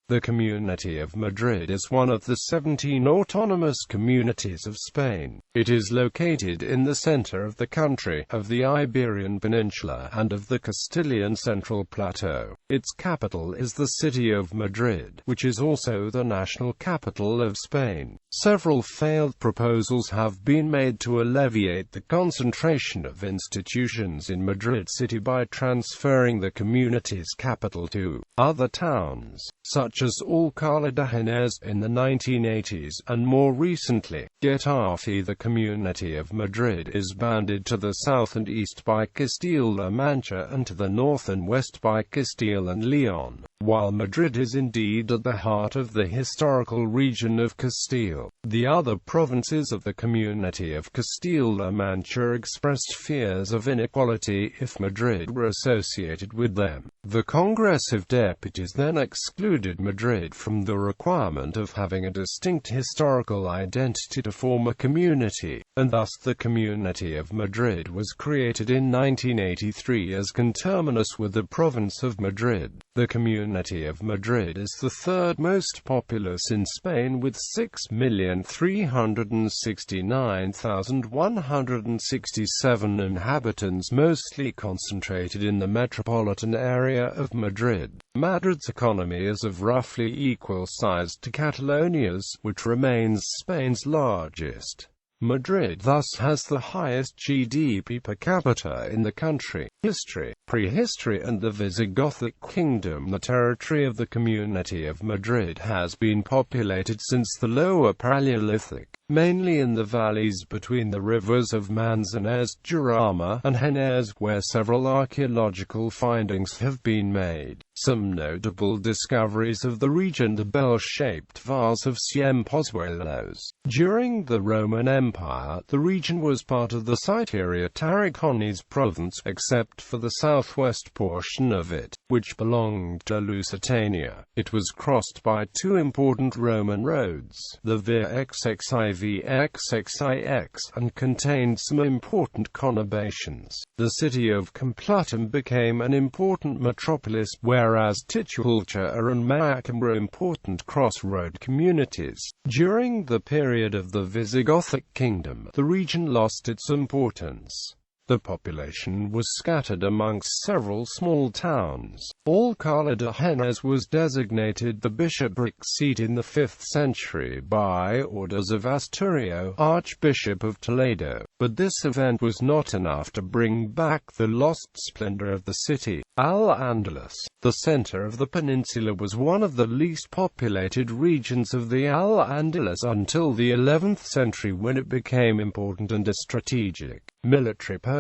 The Community of Madrid is one of the 17 autonomous communities of Spain. It is located in the center of the country, of the Iberian Peninsula, and of the Castilian Central Plateau. Its capital is the city of Madrid, which is also the national capital of Spain. Several failed proposals have been made to alleviate the concentration of institutions in Madrid city by transferring the community's capital to other towns, such as Alcalá de Henares in the 1980s, and more recently, Getafe. The Community of Madrid is bounded to the south and east by Castile and Mancha and to the north and west by Castile and León. While Madrid is indeed at the heart of the historical region of Castile, the other provinces of the Community of Castile and Mancha expressed fears of inequality if Madrid were associated with them. The Congress of Deputies then excluded Madrid from the requirement of having a distinct historical identity to form a community, and thus the Community of Madrid was created in 1983 as conterminous with the province of Madrid. The Community of Madrid is the third most populous in Spain with 6,369,167 inhabitants, mostly concentrated in the metropolitan area of Madrid. Madrid's economy is of roughly equal size to Catalonia's, which remains Spain's largest. Madrid thus has the highest GDP per capita in the country. History, prehistory and the Visigothic kingdom. The territory of the Community of Madrid has been populated since the Lower Paleolithic, mainly in the valleys between the rivers of Manzanares, Jarama, and Henares, where several archaeological findings have been made. Some notable discoveries of the region: the bell-shaped vase of Cienpozuelos. During the Roman Empire, the region was part of the Citerior Tarraconese province, except for the southwest portion of it, which belonged to Lusitania. It was crossed by two important Roman roads, the Via XXIV-XXIX, and contained some important conurbations. The city of Complutum became an important metropolis, whereas Tijulcha and Mayacan were important crossroad communities. During the period of the Visigothic kingdom, the region lost its importance. The population was scattered amongst several small towns. Alcalá de Henares was designated the bishopric seat in the 5th century by orders of Asturio, Archbishop of Toledo, but this event was not enough to bring back the lost splendor of the city. Al-Andalus, the center of the peninsula, was one of the least populated regions of the Al-Andalus until the 11th century, when it became important and a strategic military post.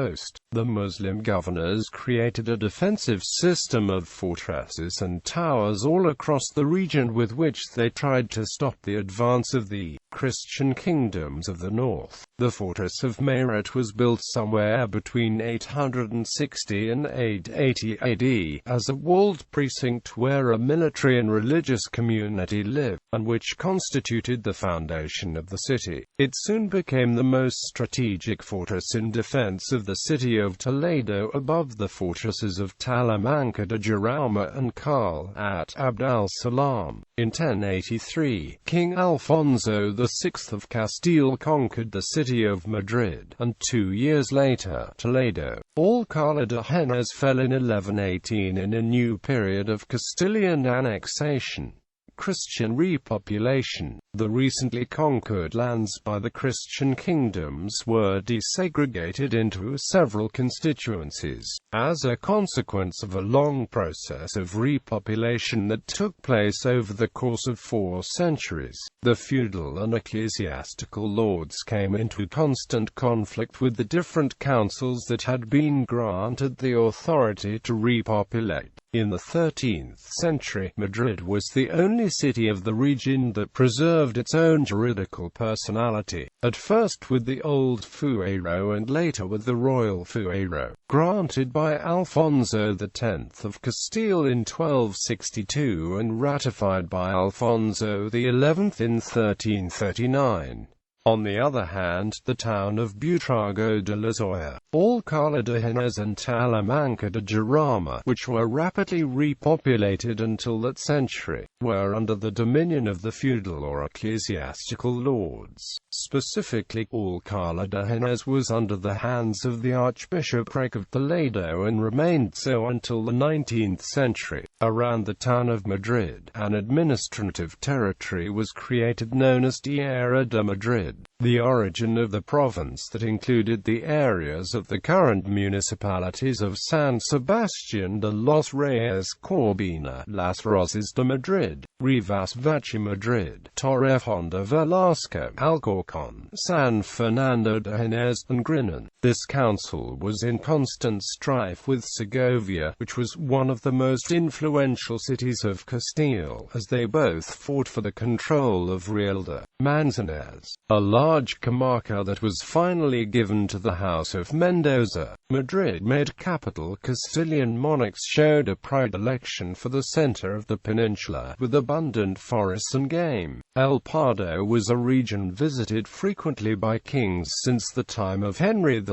The Muslim governors created a defensive system of fortresses and towers all across the region with which they tried to stop the advance of the Christian kingdoms of the north. The fortress of Mayret was built somewhere between 860 and 880 AD as a walled precinct where a military and religious community lived, and which constituted the foundation of the city. It soon became the most strategic fortress in defense of the city of Toledo, above the fortresses of Talamanca de Jarama and Carl at Abd al-Salam. In 1083, King Alfonso VI of Castile conquered the city of Madrid, and 2 years later, Toledo. Alcalá de Henares fell in 1118 in a new period of Castilian annexation. Christian repopulation. The recently conquered lands by the Christian kingdoms were desegregated into several constituencies, as a consequence of a long process of repopulation that took place over the course of 4 centuries. The feudal and ecclesiastical lords came into constant conflict with the different councils that had been granted the authority to repopulate. In the 13th century, Madrid was the only city of the region that preserved its own juridical personality, at first with the old fuero and later with the royal fuero, granted by Alfonso X of Castile in 1262 and ratified by Alfonso XI in 1339. On the other hand, the town of Buitrago de la Zoya, Alcalá de Henares and Talamanca de Jarama, which were rapidly repopulated until that century, were under the dominion of the feudal or ecclesiastical lords. Specifically, Alcalá de Henares was under the hands of the Archbishopric of Toledo and remained so until the 19th century. Around the town of Madrid, an administrative territory was created known as Tierra de Madrid, the origin of the province that included the areas of the current municipalities of San Sebastián de los Reyes, Corbina, Las Rozas de Madrid, Rivas Valle Madrid, Torrejón de Velasco, Alcorcón, San Fernando de Henares, and Griñón. This council was in constant strife with Segovia, which was one of the most influential cities of Castile, as they both fought for the control of Real de Manzanares, a large comarca that was finally given to the House of Mendoza. Madrid, made capital, Castilian monarchs showed a predilection for the center of the peninsula, with abundant forests and game. El Pardo was a region visited frequently by kings since the time of Henry III.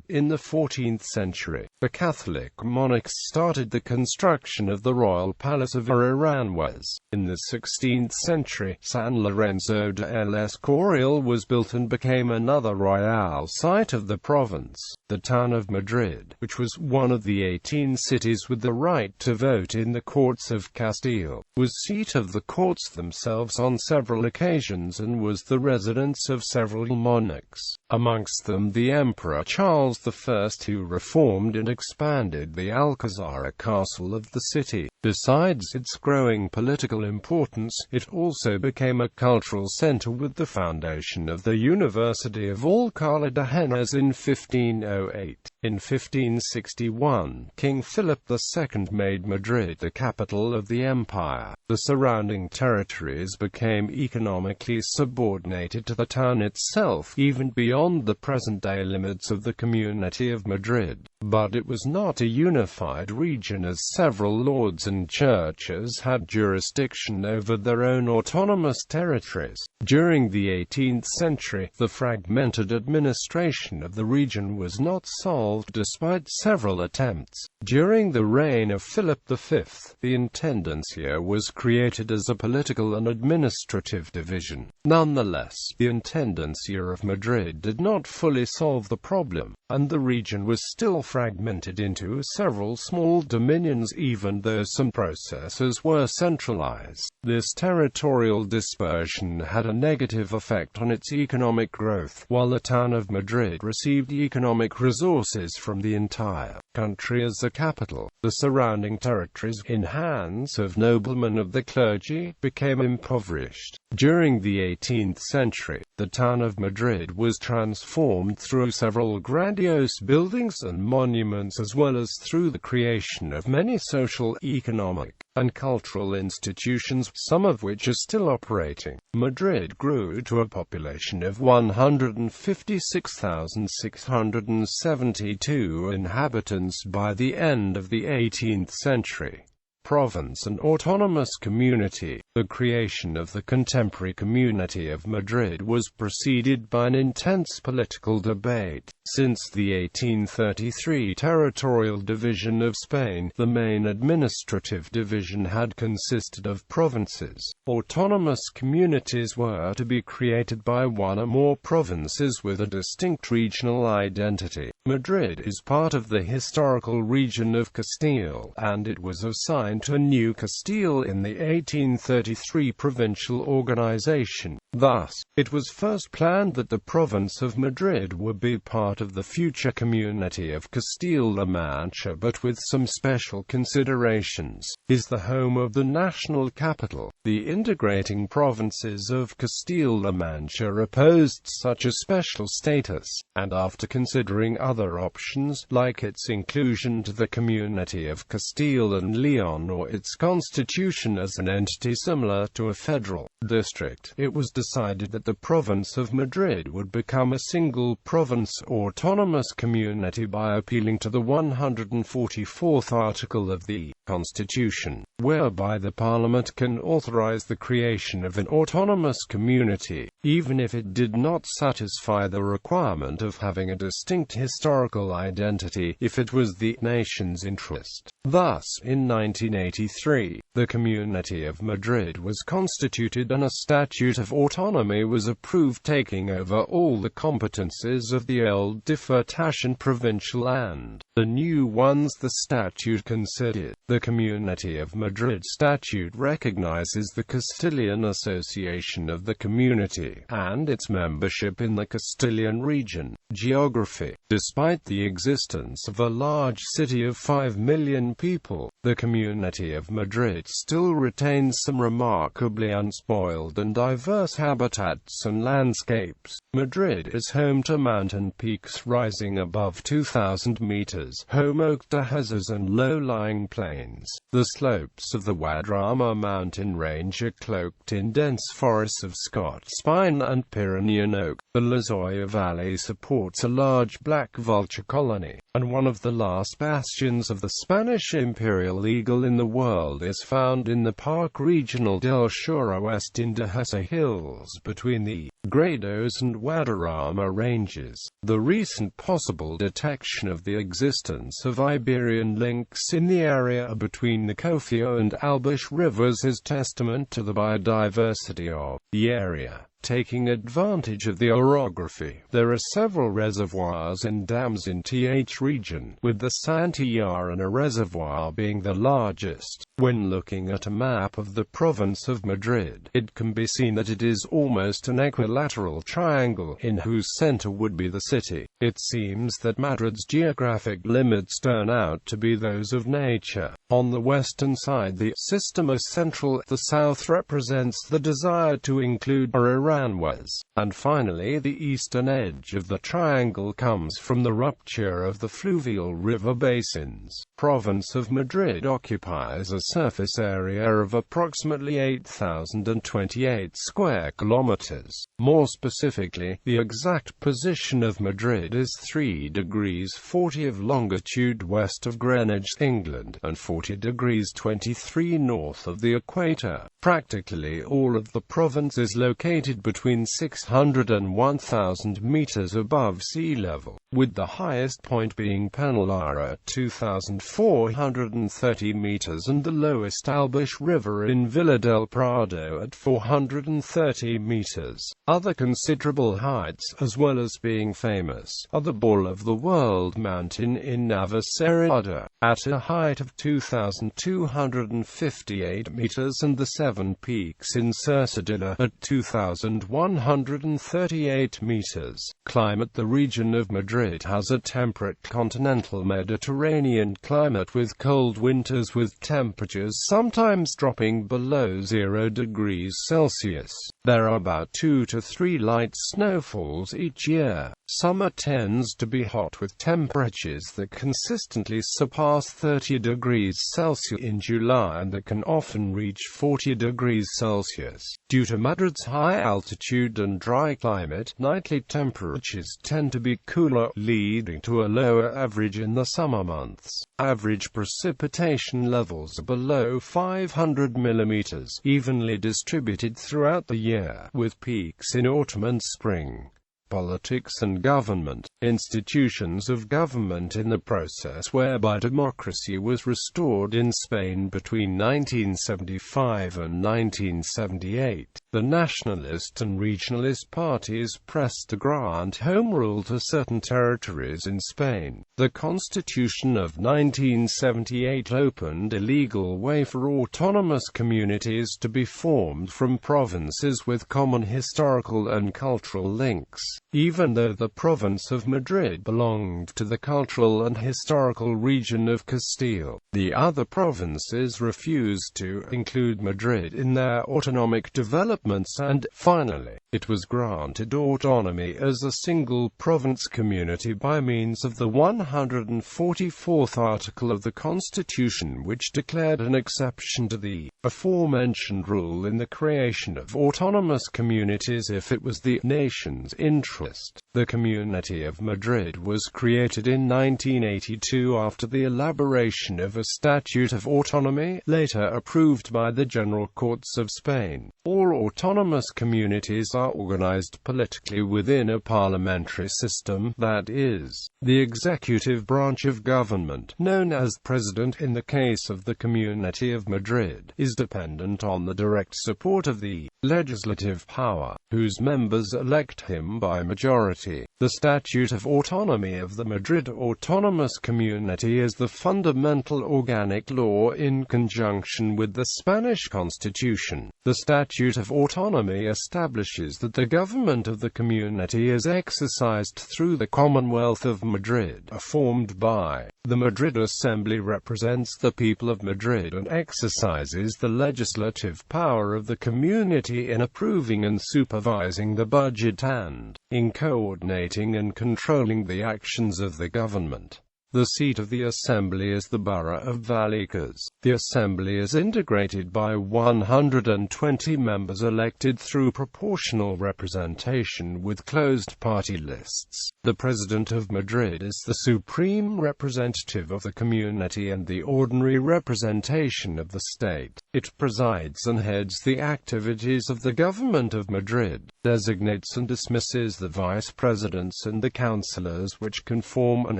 In the 14th century, the Catholic monarchs started the construction of the royal palace of Aranjuez. In the 16th century, San Lorenzo de El Escorial was built and became another royal site of the province. The town of Madrid, which was one of the 18 cities with the right to vote in the courts of Castile, was seat of the courts themselves on several occasions and was the residence of several monarchs, amongst them the Emperor Charles I, who reformed and expanded the Alcazar castle of the city. Besides its growing political importance, it also became a cultural center with the foundation of the University of Alcalá de Henares in 1508. In 1561, King Philip II made Madrid the capital of the empire. The surrounding territories became economically subordinated to the town itself, even beyond the present-day limits of the Community of Madrid. But it was not a unified region, as several lords and churches had jurisdiction over their own autonomous territories. During the 18th century, the fragmented administration of the region was not solved despite several attempts. During the reign of Philip V, the Intendencia was created as a political and administrative division. Nonetheless, the Intendencia of Madrid did not fully solve the problem, and the region was still fragmented into several small dominions even though some processes were centralized. This territorial dispersion had a negative effect on its economic growth. While the town of Madrid received economic resources from the entire country as a capital, the surrounding territories, in hands of noblemen of the clergy, became impoverished. During the 18th century, the town of Madrid was transformed through several grandiose buildings and monuments, as well as through the creation of many social, economic, and cultural institutions, some of which are still operating. Madrid grew to a population of 156,672 inhabitants by the end of the 18th century. Province and autonomous community. The creation of the contemporary Community of Madrid was preceded by an intense political debate. Since the 1833 territorial division of Spain, the main administrative division had consisted of provinces. Autonomous communities were to be created by one or more provinces with a distinct regional identity. Madrid is part of the historical region of Castile, and it was assigned to New Castile in the 1833 provincial organization. Thus, it was first planned that the province of Madrid would be part of the future Community of Castile-La Mancha, but with some special considerations. Is the home of the national capital. The integrating provinces of Castile-La Mancha opposed such a special status, and after considering other options, like its inclusion to the Community of Castile and León or its constitution as an entity similar to a federal district. It was decided that the province of Madrid would become a single province autonomous community by appealing to the 144th article of the Constitution, whereby the Parliament can authorize the creation of an autonomous community, even if it did not satisfy the requirement of having a distinct historical identity, if it was the nation's interest. Thus, in 1983, the Community of Madrid was constituted and a statute of autonomy was approved, taking over all the competences of the old Diputación provincial and the new ones the statute considered. The Community of Madrid statute recognizes the Castilian Association of the Community and its membership in the Castilian region. Geography. Despite the existence of a large city of 5 million people, the Community of Madrid still retains some remarkably unspoiled and diverse habitats and landscapes. Madrid is home to mountain peaks rising above 2,000 meters, home to terrazas and low-lying plains. The slopes of the Guadarrama mountain range are cloaked in dense forests of Scots pine and Pyrenean oak. The Lozoya Valley supports a large black vulture colony, and one of the last bastions of the Spanish imperial eagle in the world is found in the Parque Regional del Suroeste in Getafe Hills between the Grados and Guadarrama ranges. The recent possible detection of the existence of Iberian lynx in the area between the Cofio and Albish rivers is testament to the biodiversity of the area. Taking advantage of the orography, there are several reservoirs and dams in th region, with the Santillana reservoir being the largest. When looking at a map of the province of Madrid, it can be seen that it is almost an equilateral triangle, in whose center would be the city. It seems that Madrid's geographic limits turn out to be those of nature. On the western side, the Spain.Several, the south represents the desire to include Aranjuez, and finally the eastern edge of the triangle comes from the rupture of the fluvial river basins. Province of Madrid occupies a surface area of approximately 8,028 square kilometers. More specifically, the exact position of Madrid is 3 degrees 40 of longitude west of Greenwich, England, and 40 degrees 23 north of the equator. Practically all of the province is located between 600 and 1,000 meters above sea level, with the highest point being Penallara at 2,430 meters and the lowest Albish River in Villa del Prado at 430 meters. Other considerable heights, as well as being famous, are the Ball of the World mountain in Navacerrada, at a height of 2,258 meters, and the 7 peaks in Cercedilla, at 2,138 meters. Climate. The region of Madrid has a temperate continental Mediterranean climate with cold winters with temperatures sometimes dropping below 0 degrees Celsius. There are about 2 to 3 light snowfalls each year. Summer tends to be hot with temperatures that consistently surpass 30 degrees Celsius in July and that can often reach 40 degrees Celsius. Due to Madrid's high altitude and dry climate, nightly temperatures tend to be cooler, leading to a lower average in the summer months. Average precipitation levels are below 500 millimeters, evenly distributed throughout the year, with peaks in autumn and spring. Politics and government. Institutions of government. In the process whereby democracy was restored in Spain between 1975 and 1978, the nationalist and regionalist parties pressed to grant home rule to certain territories in Spain. The Constitution of 1978 opened a legal way for autonomous communities to be formed from provinces with common historical and cultural links. Even though the province of Madrid belonged to the cultural and historical region of Castile, the other provinces refused to include Madrid in their autonomic developments and, finally, it was granted autonomy as a single province community by means of the 144th article of the Constitution, which declared an exception to the aforementioned rule in the creation of autonomous communities if it was the nation's interest. The Community of Madrid was created in 1982 after the elaboration of a Statute of Autonomy, later approved by the General Courts of Spain. All autonomous communities are organized politically within a parliamentary system, that is, the executive branch of government, known as President in the case of the Community of Madrid, is dependent on the direct support of the legislative power, whose members elect him by majority. The Statute of Autonomy of the Madrid Autonomous Community is the fundamental organic law in conjunction with the Spanish Constitution. The Statute of Autonomy establishes that the government of the community is exercised through the Commonwealth of Madrid, formed by the Madrid Assembly, represents the people of Madrid and exercises the legislative power of the community in approving and supervising the budget and in coordinating and controlling the actions of the government. The seat of the Assembly is the borough of Vallecas. The Assembly is integrated by 120 members elected through proportional representation with closed party lists. The President of Madrid is the supreme representative of the community and the ordinary representation of the state. It presides and heads the activities of the government of Madrid, designates and dismisses the vice presidents and the councillors which can form an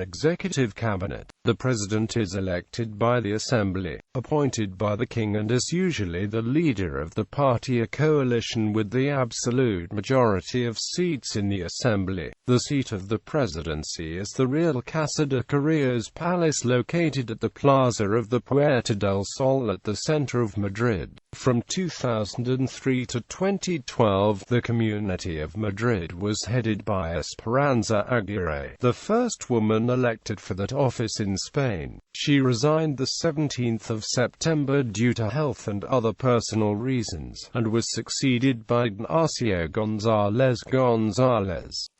executive cabinet. The president is elected by the Assembly, appointed by the king, and is usually the leader of the party or coalition with the absolute majority of seats in the Assembly. The seat of the presidency is the Real Casa de Correos Palace, located at the Plaza of the Puerta del Sol at the center of Madrid. From 2003 to 2012, the Community of Madrid was headed by Esperanza Aguirre, the first woman elected for that office in Spain. She resigned the 17th of September due to health and other personal reasons, and was succeeded by Ignacio González.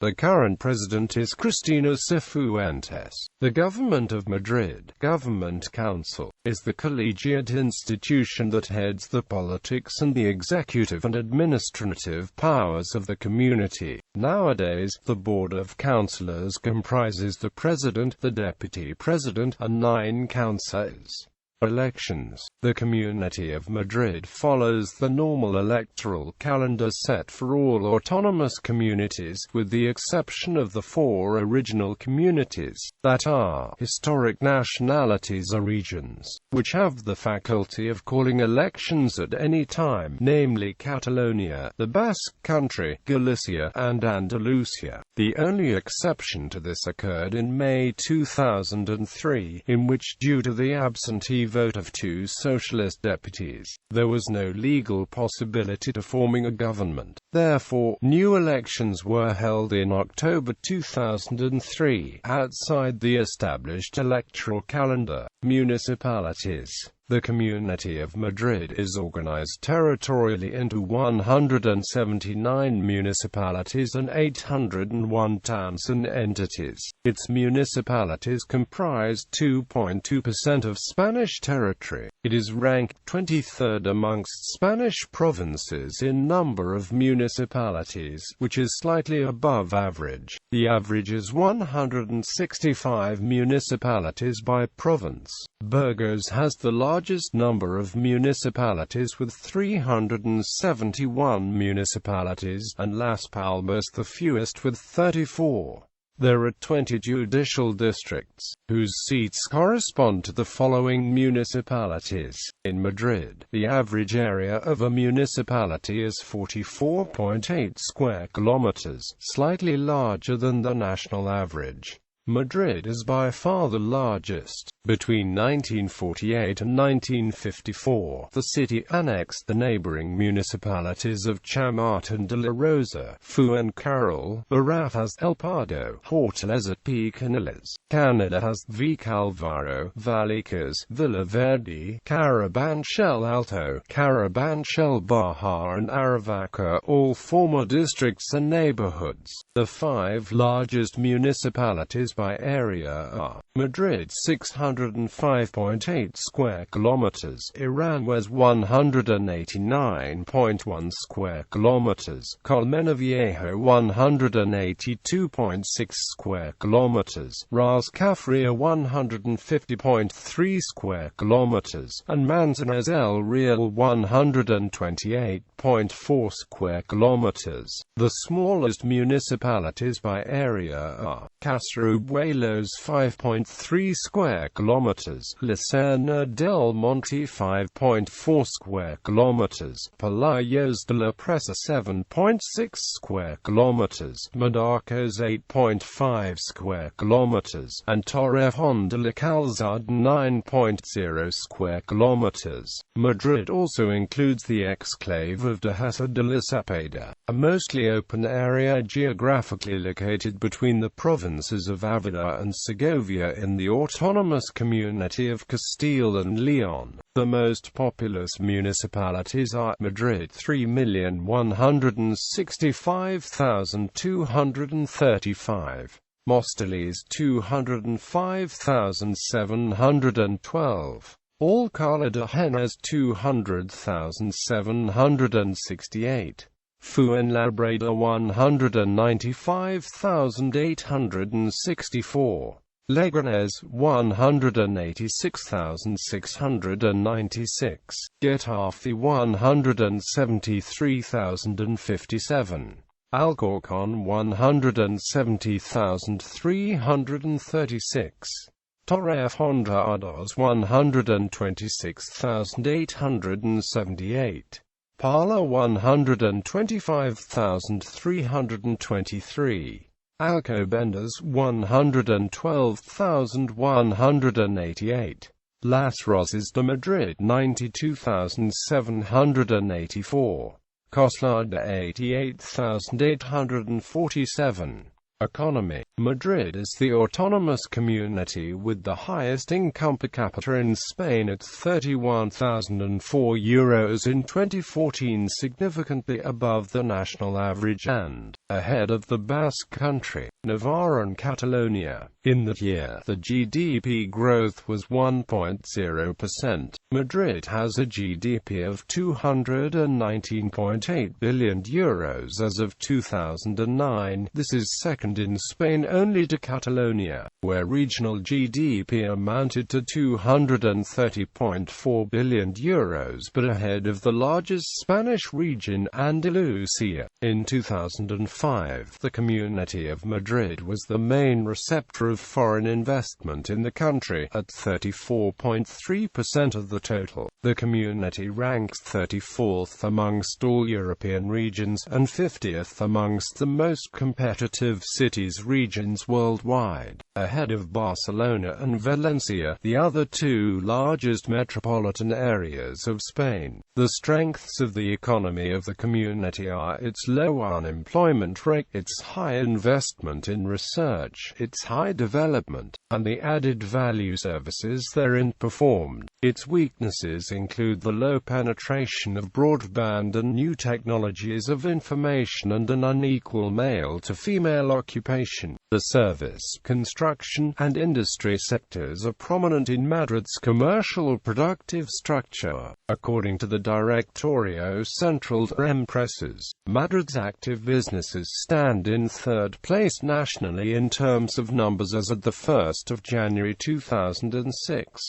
The current president is Cristina Cifuentes. The Government of Madrid Government Council is the collegiate institution that heads the politics and the executive and administrative powers of the community. Nowadays, the Board of Councillors comprises the President, the Deputy President, and 9 councillors. Elections. The Community of Madrid follows the normal electoral calendar set for all autonomous communities, with the exception of the 4 original communities, that are historic nationalities or regions, which have the faculty of calling elections at any time, namely Catalonia, the Basque Country, Galicia, and Andalusia. The only exception to this occurred in May 2003, in which, due to the absentee vote of 2 socialist deputies, there was no legal possibility to forming a government. Therefore, new elections were held in October 2003, outside the established electoral calendar. Municipalities. The Community of Madrid is organized territorially into 179 municipalities and 801 towns and entities. Its municipalities comprise 2.2% of Spanish territory. It is ranked 23rd amongst Spanish provinces in number of municipalities, which is slightly above average. The average is 165 municipalities by province. Burgos has the largest number of municipalities with 371 municipalities, and Las Palmas the fewest with 34. There are 20 judicial districts, whose seats correspond to the following municipalities. In Madrid, the average area of a municipality is 44.8 square kilometers, slightly larger than the national average. Madrid is by far the largest. Between 1948 and 1954, the city annexed the neighboring municipalities of Chamartín de la Rosa, Fuencarral, Barajas, El Pardo, Hortaleza, Canales, Canalejas, Vicalvaro, Vallecas, Villaverde, Carabanchel Alto, Carabanchel Baja and Aravaca, all former districts and neighborhoods. The five largest municipalities by area are Madrid 605.8 square kilometers, Aranjuez 189.1 square kilometers, Colmenar Viejo 182.6 square kilometers, Rascafria 150.3 square kilometers, and Manzanares el Real 128.4 square kilometers. The smallest municipalities by area are Casarubuelos 5.3 square kilometers, Lucerna del Monte 5.4 square kilometers, Palacios de la Presa 7.6 square kilometers, Madacos 8.5 square kilometers, and Torrejón de la Calzada 9.0 square kilometers. Madrid also includes the exclave of Dehesa de la Cepeda, a mostly open area geographically located between the provinces of Ávila and Segovia in the autonomous community of Castile and León. The most populous municipalities are Madrid 3,165,235, Móstoles 205,712, Alcalá de Henares 200,768, Fuenlabrada 195,864, Leganés 186,696, Getafe 173,057, Alcorcón 170,336, Torrejón 126,878, Parla 125,323, Alcobendas 112,188, Las Rosas de Madrid 92,784, Coslada 88,847. Economy. Madrid is the autonomous community with the highest income per capita in Spain at €31,004 in 2014, significantly above the national average and ahead of the Basque Country, Navarre and Catalonia. In that year, the GDP growth was 1.0%. Madrid has a GDP of €219.8 billion as of 2009. This is second in Spain only to Catalonia, where regional GDP amounted to €230.4 billion, but ahead of the largest Spanish region, Andalusia. In 2005, the Community of Madrid was the main receptor of foreign investment in the country, at 34.3% of the total. The community ranks 34th amongst all European regions, and 50th amongst the most competitive cities regions worldwide, ahead of Barcelona and Valencia, the other two largest metropolitan areas of Spain. The strengths of the economy of the community are its low unemployment rate, its high investment in research, its high development, and the added value services therein performed. Its weaknesses include the low penetration of broadband and new technologies of information and an unequal male-to-female occupation. The service, construction, and industry sectors are prominent in Madrid's commercial productive structure. According to the Directorio Central de Empresas, Madrid's active businesses stand in third place nationally in terms of numbers as of the 1st of January 2006.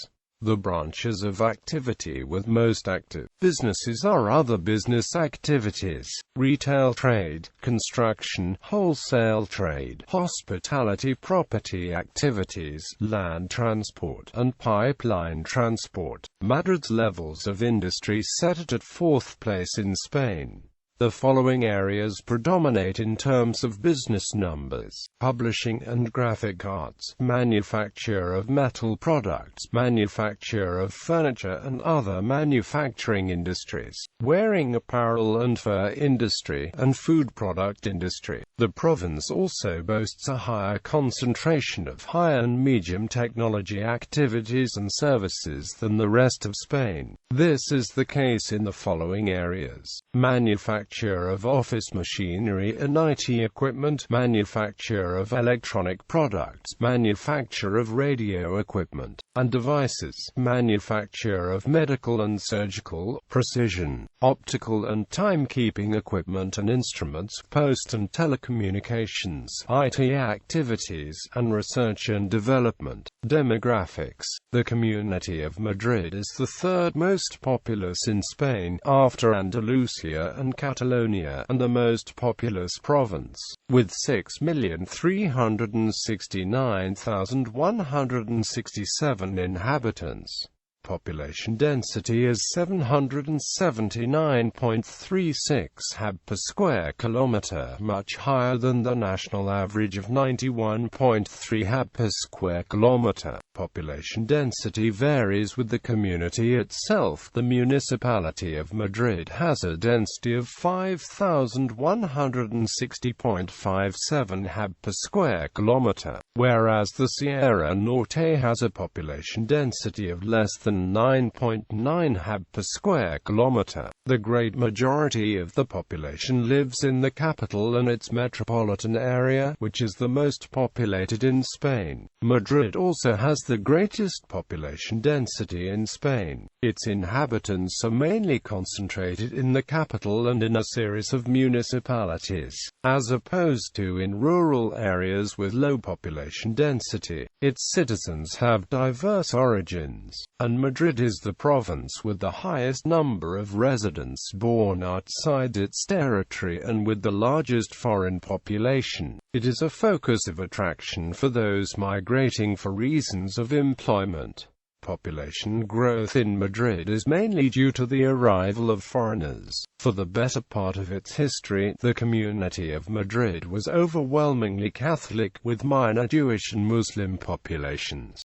The branches of activity with most active businesses are other business activities, retail trade, construction, wholesale trade, hospitality, property activities, land transport, and pipeline transport. Madrid's levels of industry set it at fourth place in Spain. The following areas predominate in terms of business numbers: publishing and graphic arts, manufacture of metal products, manufacture of furniture and other manufacturing industries, wearing apparel and fur industry, and food product industry. The province also boasts a higher concentration of high and medium technology activities and services than the rest of Spain. This is the case in the following areas: manufacture of office machinery and IT equipment, manufacture of electronic products, manufacture of radio equipment and devices, manufacture of medical and surgical, precision, optical and timekeeping equipment and instruments, post and telecommunications, IT activities, and research and development. Demographics. The Community of Madrid is the third most populous in Spain, after Andalusia and Catalonia, and the most populous province, with 6,369,167 inhabitants. Population density is 779.36 hab per square kilometre, much higher than the national average of 91.3 hab per square kilometre. Population density varies with the community itself. The municipality of Madrid has a density of 5,160.57 hab per square kilometre, whereas the Sierra Norte has a population density of less than 9.9 hab per square kilometre. The great majority of the population lives in the capital and its metropolitan area, which is the most populated in Spain. Madrid also has the greatest population density in Spain. Its inhabitants are mainly concentrated in the capital and in a series of municipalities, as opposed to in rural areas with low population density. Its citizens have diverse origins, and Madrid is the province with the highest number of residents born outside its territory and with the largest foreign population. It is a focus of attraction for those migrating for reasons of employment. Population growth in Madrid is mainly due to the arrival of foreigners. For the better part of its history, the Community of Madrid was overwhelmingly Catholic, with minor Jewish and Muslim populations.